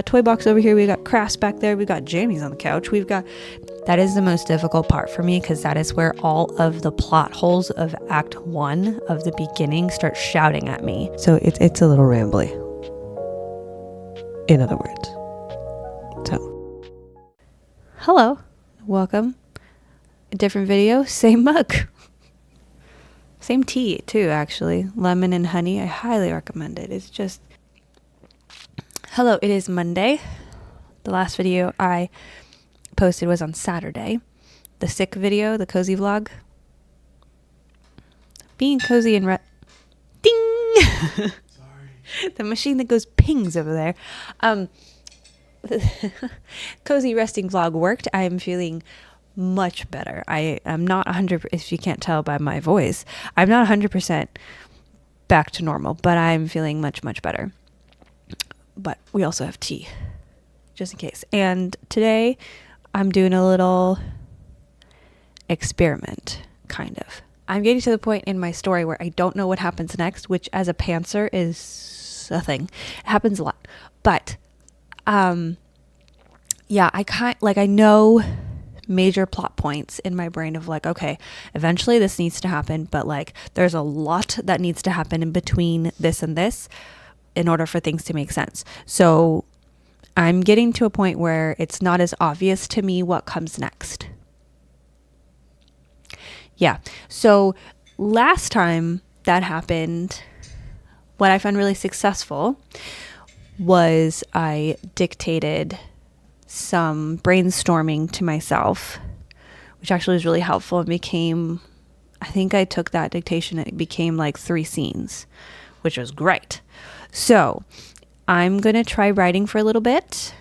a toy box over here. We got crafts back there. We got jammies on the couch. That is the most difficult part for me, because that is where all of the plot holes of Act 1 of the beginning start shouting at me. So it's a little rambly, in other words. So, hello, welcome. A different video, same mug. Same tea too, actually. Lemon and honey. I highly recommend it. It's just... Hello, it is Monday. The last video I posted was on Saturday. The sick video, the cozy vlog. Being cozy and ding! Sorry. The machine that goes pings over there. Cozy resting vlog worked. I am feeling much better. I am not 100%, if you can't tell by my voice, I'm not 100% back to normal, but I'm feeling much, much better. But we also have tea, just in case. And today I'm doing a little experiment, kind of. I'm getting to the point in my story where I don't know what happens next, which as a pantser is a thing. It happens a lot. But, yeah, I know major plot points in my brain of like, okay, eventually this needs to happen, but like there's a lot that needs to happen in between this and this in order for things to make sense. So I'm getting to a point where it's not as obvious to me what comes next. Yeah. So last time that happened, what I found really successful was I dictated some brainstorming to myself, which actually was really helpful. It became, I think I took that dictation, it became like 3 scenes, which was great. So I'm going to try writing for a little bit,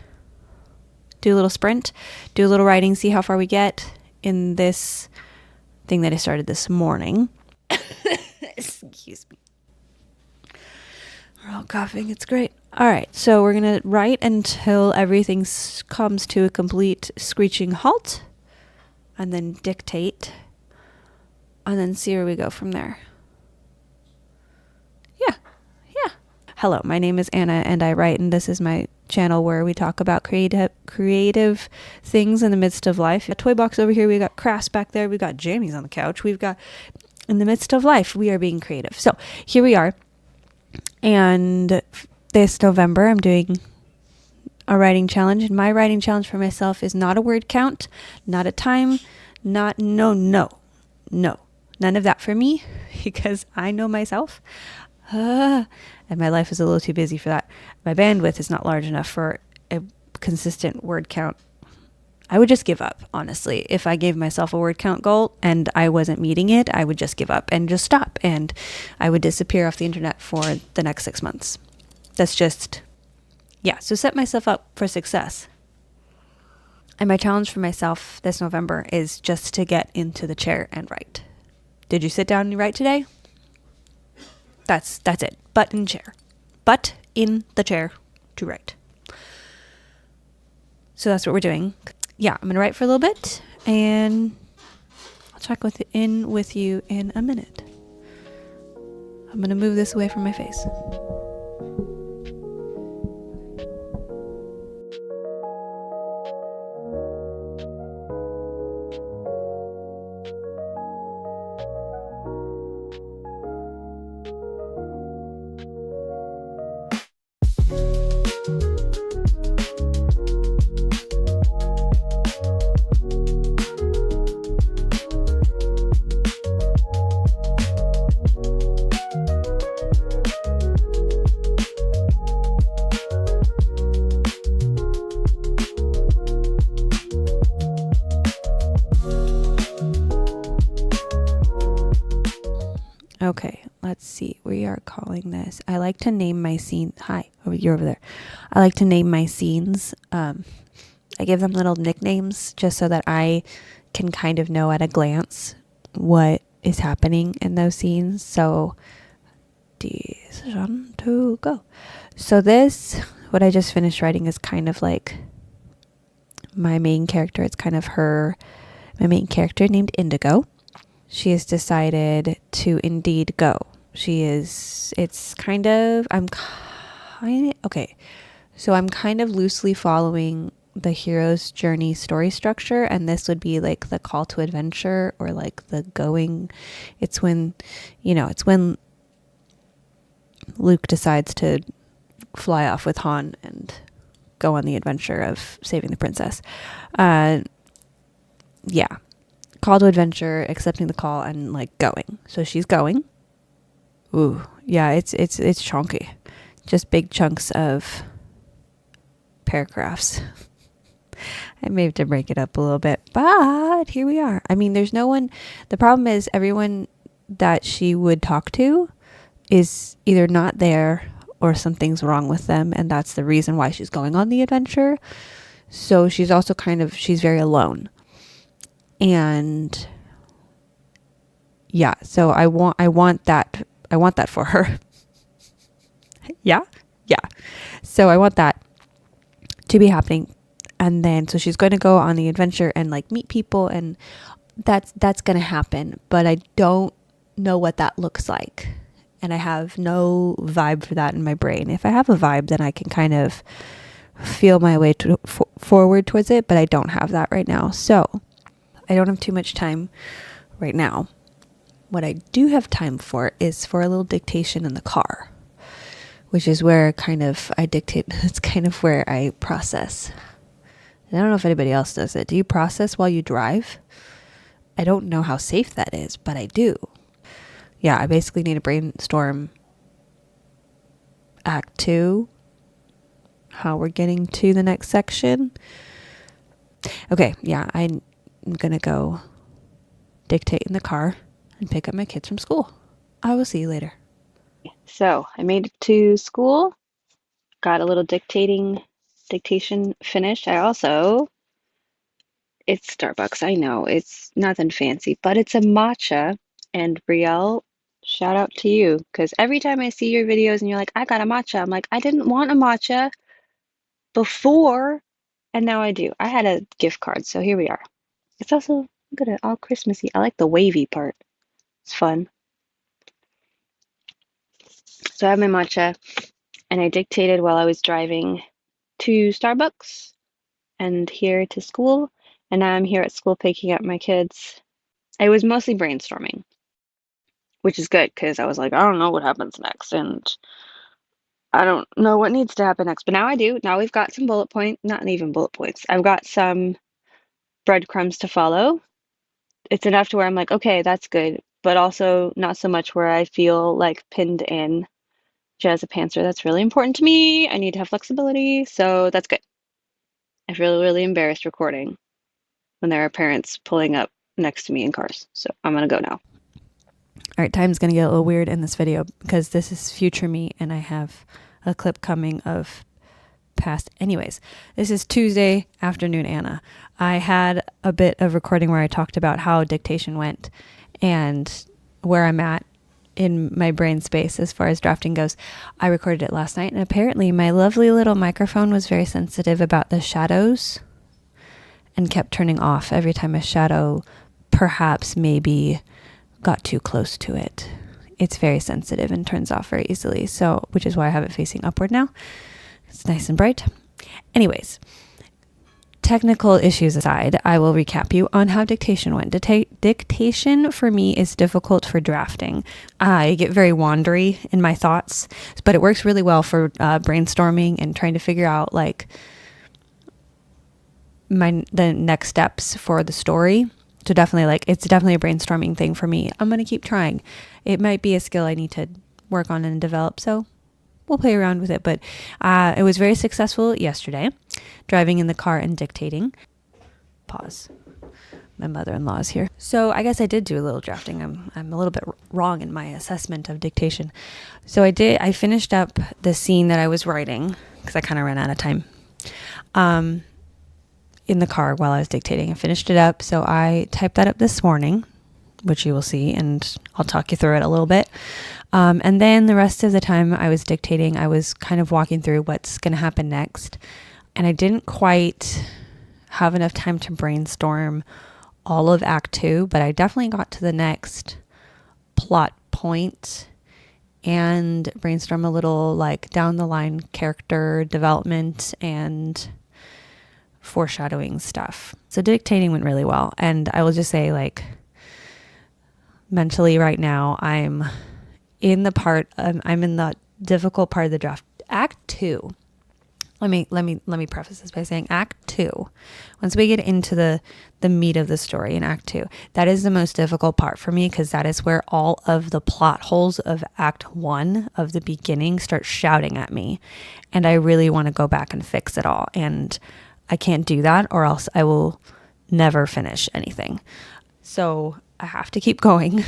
do a little sprint, do a little writing, see how far we get in this thing that I started this morning. Excuse me. We're all coughing. It's great. All right. So we're going to write until everything comes to a complete screeching halt, and then dictate, and then see where we go from there. Hello, my name is Anna, and I write, and this is my channel where we talk about creative things in the midst of life. A toy box over here, we got crafts back there, we got jammies on the couch, we've got, in the midst of life, we are being creative. So here we are, and this November I'm doing a writing challenge, and my writing challenge for myself is not a word count, not a time, no, none of that for me, because I know myself. And my life is a little too busy for that. My bandwidth is not large enough for a consistent word count. I would just give up, honestly. If I gave myself a word count goal and I wasn't meeting it, I would just give up and just stop. And I would disappear off the internet for the next 6 months. That's just, yeah. So set myself up for success. And my challenge for myself this November is just to get into the chair and write. Did you sit down and write today? That's it. Butt in the chair to write. So that's what we're doing. Yeah, I'm gonna write for a little bit, and I'll check in with you in a minute. I'm gonna move this away from my face. Okay, let's see. We are calling this. I like to name my scene. Hi, you're over there. I like to name my scenes. I give them little nicknames just so that I can kind of know at a glance what is happening in those scenes. So, decision to go. So this, what I just finished writing is kind of like my main character. It's kind of my main character named Indigo. She has decided to indeed go. Okay. So I'm kind of loosely following the hero's journey story structure, and this would be like the call to adventure, or like the going. It's when, it's when Luke decides to fly off with Han and go on the adventure of saving the princess. Yeah. Call to adventure, accepting the call, and like going. So she's going. Ooh, yeah, it's chunky. Just big chunks of paragraphs. I may have to break it up a little bit, but here we are. I mean, there's no one. The problem is everyone that she would talk to is either not there or something's wrong with them, and that's the reason why she's going on the adventure. So she's also she's very alone. And yeah, so I want that for her. Yeah. So I want that to be happening. And then, so she's going to go on the adventure and like meet people, and that's going to happen. But I don't know what that looks like. And I have no vibe for that in my brain. If I have a vibe, then I can kind of feel my way forward towards it, but I don't have that right now. So I don't have too much time right now. What I do have time for is for a little dictation in the car, which is where I dictate. It's kind of where I process. I don't know if anybody else does it. Do you process while you drive? I don't know how safe that is, but I do. Yeah, I basically need to brainstorm Act 2, how we're getting to the next section. Okay, yeah, I'm going to go dictate in the car and pick up my kids from school. I will see you later. So I made it to school, got a little dictation finished. It's Starbucks, I know, it's nothing fancy, but it's a matcha. And Brielle, shout out to you, because every time I see your videos and you're like, I got a matcha, I'm like, I didn't want a matcha before, and now I do. I had a gift card, so here we are. It's also, look at it, all Christmassy. I like the wavy part. It's fun. So I have my matcha, and I dictated while I was driving to Starbucks and here to school. And now I'm here at school picking up my kids. It was mostly brainstorming, which is good because I was like, I don't know what happens next, and I don't know what needs to happen next. But now I do. Now we've got some bullet point, not even bullet points. I've got some breadcrumbs to follow. It's enough to where I'm like, okay, that's good, but also not so much where I feel like pinned in. As a pantser, that's really important to me. I need to have flexibility, so that's good. I feel really embarrassed recording when there are parents pulling up next to me in cars. So I'm gonna go now. All right, time's going to get a little weird in this video because this is future me and I have a clip coming of past. Anyways, this is Tuesday afternoon, Anna. I had a bit of recording where I talked about how dictation went and where I'm at in my brain space as far as drafting goes. I recorded it last night, and apparently my lovely little microphone was very sensitive about the shadows and kept turning off every time a shadow perhaps maybe got too close to it. It's very sensitive and turns off very easily, so which is why I have it facing upward now. It's nice and bright. Anyways, technical issues aside, I will recap you on how dictation went. Dictation for me is difficult for drafting. I get very wandery in my thoughts, but it works really well for brainstorming and trying to figure out like the next steps for the story. So definitely it's definitely a brainstorming thing for me. I'm going to keep trying. It might be a skill I need to work on and develop. So we'll play around with it, but it was very successful yesterday, driving in the car and dictating. Pause. My mother-in-law is here. So I guess I did do a little drafting. I'm a little bit wrong in my assessment of dictation. So I finished up the scene that I was writing because I kind of ran out of time in the car while I was dictating. I finished it up. So I typed that up this morning, which you will see, and I'll talk you through it a little bit. And then the rest of the time I was dictating, I was kind of walking through what's going to happen next. And I didn't quite have enough time to brainstorm all of Act 2, but I definitely got to the next plot point and brainstorm a little like down the line character development and foreshadowing stuff. So dictating went really well. And I will just say, like, mentally right now, I'm in the difficult part of the draft. Act 2. Let me preface this by saying Act 2. Once we get into the meat of the story in Act 2, that is the most difficult part for me, because that is where all of the plot holes of Act 1 of the beginning start shouting at me, and I really want to go back and fix it all, and I can't do that, or else I will never finish anything. So I have to keep going.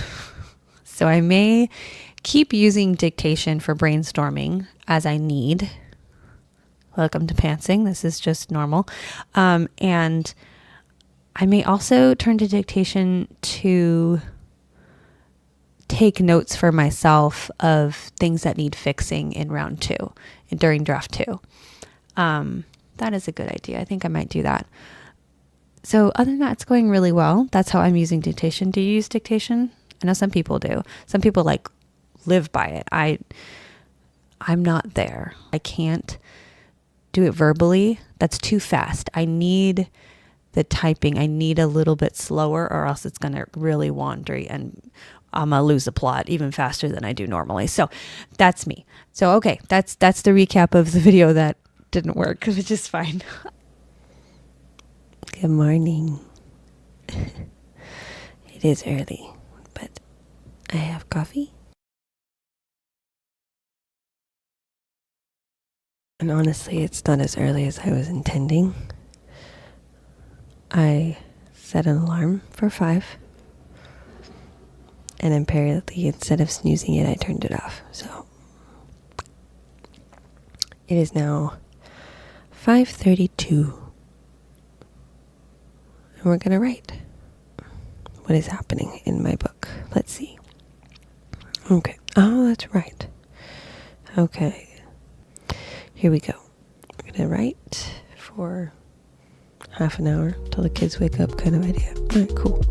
So I may keep using dictation for brainstorming as I need. Welcome to pantsing. This is just normal. And I may also turn to dictation to take notes for myself of things that need fixing in round 2, during draft 2. That is a good idea. I think I might do that. So other than that, it's going really well. That's how I'm using dictation. Do you use dictation? I know some people do. Some people like live by it. I'm not there. I can't do it verbally. That's too fast. I need the typing. I need a little bit slower, or else it's going to really wander and I'm going to lose the plot even faster than I do normally. So that's me. So, okay, that's the recap of the video that didn't work, which is fine. Good morning. It is early, but I have coffee. And honestly, it's not as early as I was intending. I set an alarm for 5. And apparently, instead of snoozing it, I turned it off. So it is now 5:32. And we're going to write what is happening in my book. Let's see. Okay. Oh, that's right. Okay. Here we go. We're going to write for half an hour till the kids wake up, kind of idea. All right, cool.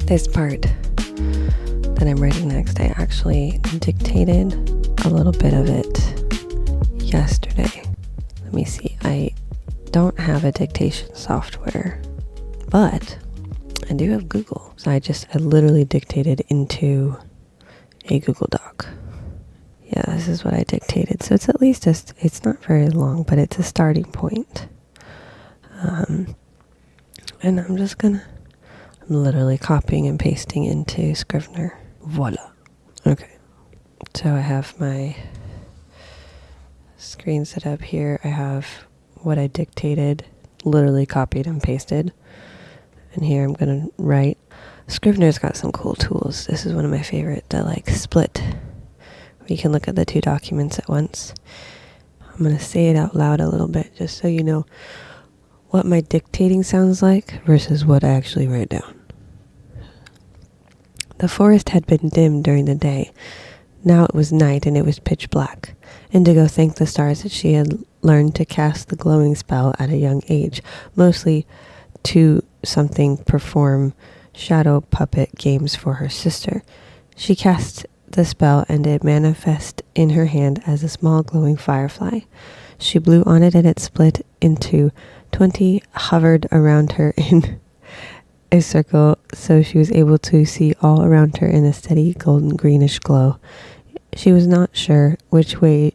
This part that I'm writing next, I actually dictated a little bit of it yesterday. Let me see. I don't have a dictation software, but I do have Google. So I literally dictated into a Google Doc. Yeah, this is what I dictated. So it's at least it's not very long, but it's a starting point. And I'm literally copying and pasting into Scrivener. Voila. Okay. So I have my screen set up here. I have what I dictated, literally copied and pasted. And here I'm going to write. Scrivener's got some cool tools. This is one of my favorite, that like split, where you can look at the 2 documents at once. I'm going to say it out loud a little bit, just so you know what my dictating sounds like versus what I actually write down. The forest had been dim during the day. Now it was night and it was pitch black. Indigo thanked the stars that she had learned to cast the glowing spell at a young age, mostly to perform shadow puppet games for her sister. She cast the spell and it manifested in her hand as a small glowing firefly. She blew on it and it split into 20, hovered around her in a circle, so she was able to see all around her in a steady golden greenish glow. She was not sure which way,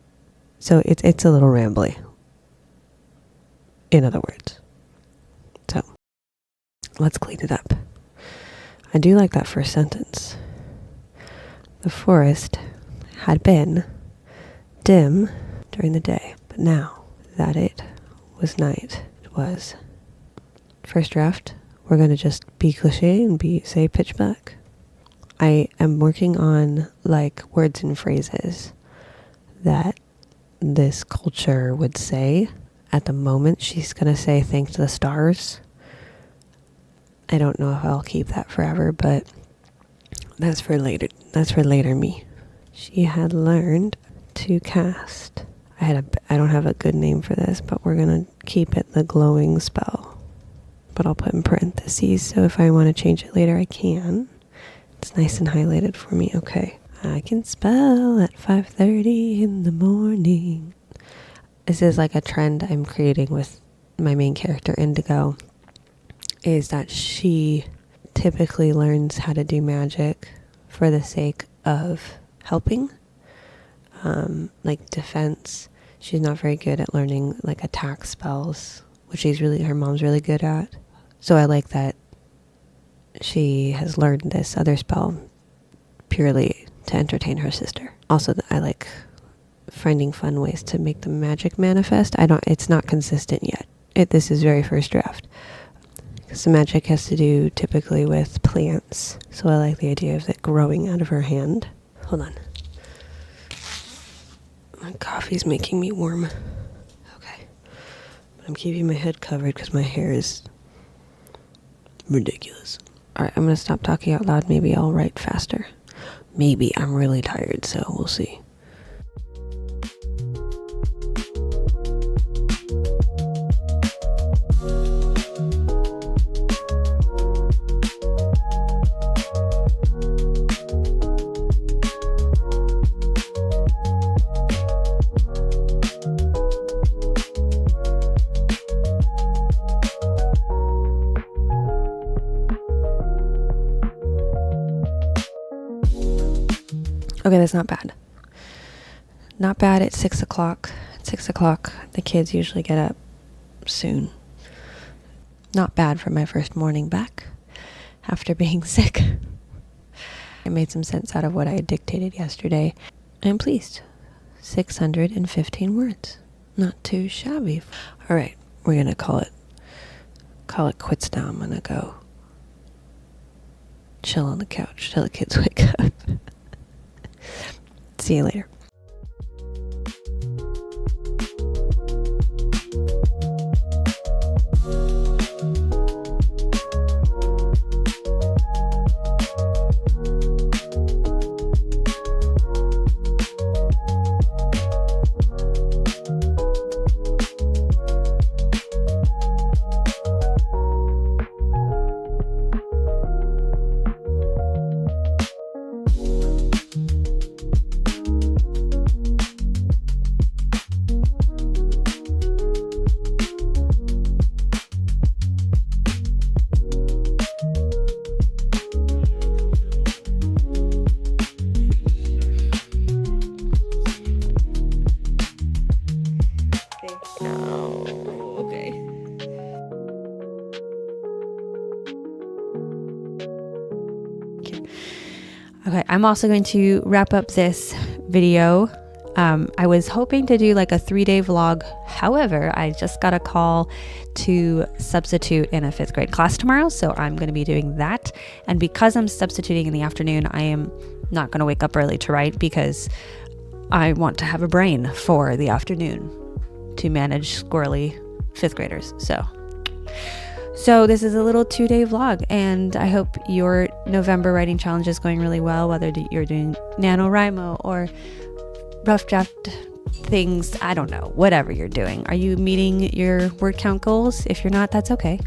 so it's a little rambly, in other words. So let's clean it up. I do like that first sentence. The forest had been dim during the day, but now that it was night, it was. First draft, we're going to just be cliche and say pitch black. I am working on like words and phrases that this culture would say at the moment she's going to say thank the stars. I don't know if I'll keep that forever, but that's for later. That's for later me. She had learned to cast. I don't have a good name for this, but we're going to keep it the glowing spell. But I'll put in parentheses, so if I want to change it later, I can. It's nice and highlighted for me. Okay. I can spell at 5:30 in the morning. This is like a trend I'm creating with my main character, Indigo, is that she typically learns how to do magic for the sake of helping. Like defense. She's not very good at learning like attack spells, which her mom's really good at. So I like that she has learned this other spell purely to entertain her sister. Also, I like finding fun ways to make the magic manifest. It's not consistent yet. This is very first draft. Because the magic has to do typically with plants. So I like the idea of it growing out of her hand. Hold on. My coffee's making me warm. Okay. But I'm keeping my head covered because my hair is ridiculous. Alright, I'm going to stop talking out loud. Maybe I'll write faster. Maybe. I'm really tired, so we'll see. Okay, that's not bad. Not bad at 6 o'clock. At 6 o'clock, the kids usually get up soon. Not bad for my first morning back after being sick. I made some sense out of what I had dictated yesterday. I'm pleased. 615 words. Not too shabby. All right, we're going to call it quits now. I'm going to go chill on the couch till the kids wake up. See you later. Okay, I'm also going to wrap up this video. I was hoping to do like a 3-day vlog. However, I just got a call to substitute in a 5th grade class tomorrow. So I'm going to be doing that. And because I'm substituting in the afternoon, I am not going to wake up early to write because I want to have a brain for the afternoon to manage squirrely 5th graders. So this is a little 2-day vlog, and I hope your November writing challenge is going really well, whether you're doing NaNoWriMo or rough draft things, I don't know, whatever you're doing. Are you meeting your word count goals? If you're not, that's okay.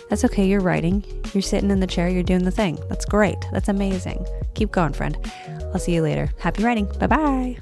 That's okay, you're writing. You're sitting in the chair, you're doing the thing. That's great. That's amazing. Keep going, friend. I'll see you later. Happy writing. Bye-bye.